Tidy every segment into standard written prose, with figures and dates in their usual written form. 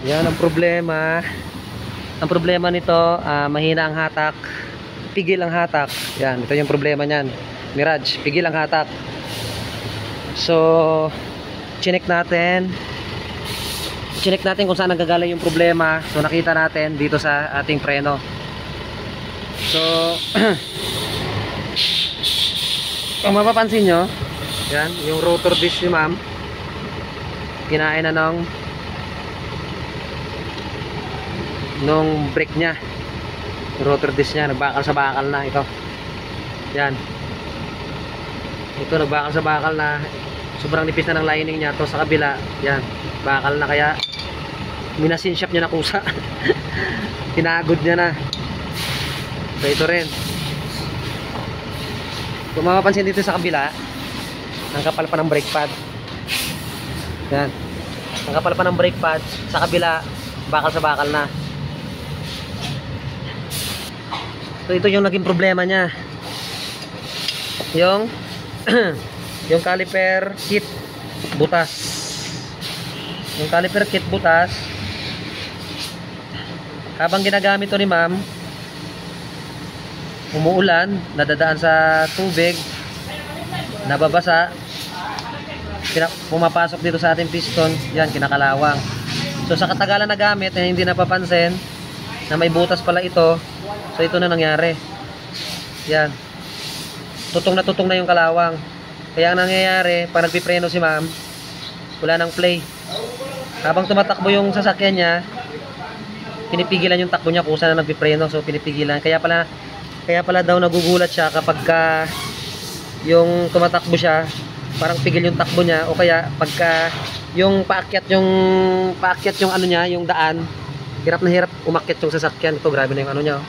Yan ang problema. Ang problema nito, mahina ang hatak. Pigil ang hatak. Yan, ito yung problema niyan. Mirage, pigil ang hatak. So, chinek natin kung saan nanggagaling yung problema. So, nakita natin dito sa ating preno. So, kung mapapansin nyo, yan, yung rotor disc ni ma'am, kinain na nung brake nya. Yung rotor disc nya, nagbakal sa bakal na ito. Yan. Ito, nagbakal sa bakal na. Sobrang nipis na ng lining nya. To sa kabila, yan, bakal na, kaya minasin shop nya na kusa. Pinagod nya na. So, ito rin. Kung mapapansin dito sa kabila, ang kapal pa ng brake pad. Yan. Ang kapal pa ng brake pad. Sa kabila, bakal sa bakal na. So, ito yung naging problema nya. Yung yung caliper kit butas. Yung caliper kit butas, habang ginagamit to ni ma'am, umuulan, nadadaan sa tubig, nababasa, pumapasok dito sa ating piston, yan, kinakalawang. So sa katagalan na gamit, hindi napapansin na may butas pala ito. So ito na nangyari. Yan, tutong na yung kalawang. Kaya ang nangyayari, pag nagpipreno si ma'am, wala nang play. Habang tumatakbo yung sasakyan niya, pinipigilan yung takbo niya kung saan na nagpipreno. So pinipigilan, kaya pala daw nagugulat siya kapag yung tumatakbo siya, parang pigil yung takbo niya, o kaya pagka yung paakyat yung ano niya, yung daan, hirap na hirap umakyat yung sasakyan. Ito, grabe na yung ano niya, oh.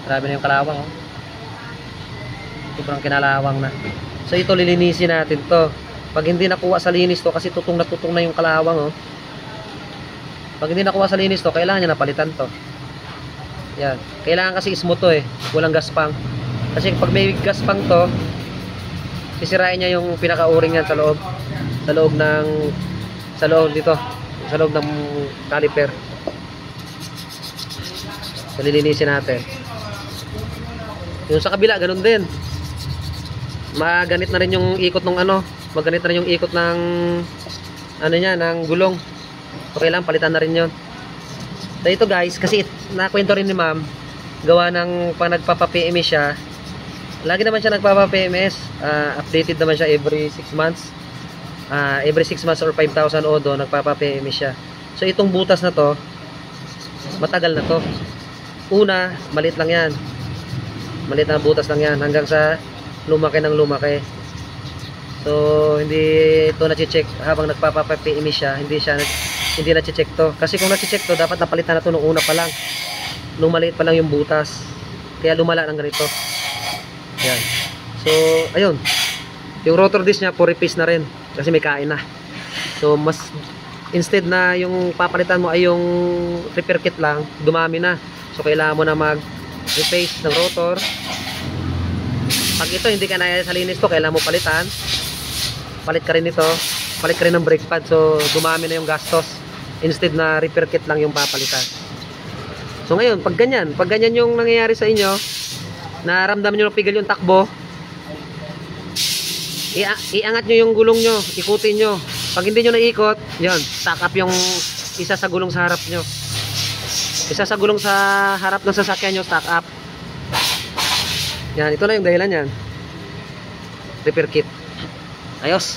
Grabe na yung kalawang, oh. Sobrang kinalawang na. So ito, lilinisin natin to. Pag hindi nakuha sa linis to, kasi tutong na yung kalawang, oh. Pag hindi nakuha sa linis to, kailangan niya napalitan to. Yan. Kailangan kasi smooth to, walang gaspang. Kasi pag may gaspang to, sisirain niya yung pinaka-o-ring yan sa loob. Sa loob ng caliper. So, lilinisin natin. Yung sa kabila, ganun din. Maganit na rin yung ikot ng maganit na rin yung ikot ng ng gulong. So, kailangan palitan na rin yun. So ito guys, kasi nakwento rin ni ma'am, gawa ng pag nagpapa-PMS siya, lagi naman siya nagpapa-PMS, updated naman siya every 6 months. Every 6 months or 5,000 odo, nagpapa-PMS siya. So itong butas na to, matagal na to. Una, maliit lang yan. Maliit na butas lang yan, hanggang sa lumaki ng lumaki. So hindi ito na-check habang nagpapa-PMS siya, hindi na-check to. Kasi kung na-check to, dapat napalitan na to nung una pa lang. Nung maliit pa lang yung butas. Kaya lumala ng ganito. Yan. So, ayun. Yung rotor disc niya, 4 piece na rin. Kasi may kain na. So, instead na yung papalitan mo ay yung repair kit lang, dumami na. So, kailangan mo na mag-replace ng rotor. Pag ito, hindi ka na sa linis to, kailangan mo palitan. Palit ka rin ito. Palit ka rin ng brake pad. So, dumami na yung gastos. Instead na repair kit lang yung papalitan. So ngayon, pag ganyan yung nangyayari sa inyo, naramdaman nyo na pigil yung takbo, iangat nyo yung gulong nyo, ikutin nyo. Pag hindi nyo naikot, yun, stack up yung isa sa gulong sa harap nyo. Isa sa gulong sa harap ng sasakyan nyo, stack up. Yan, ito na yung dahilan yan. Repair kit. Ayos.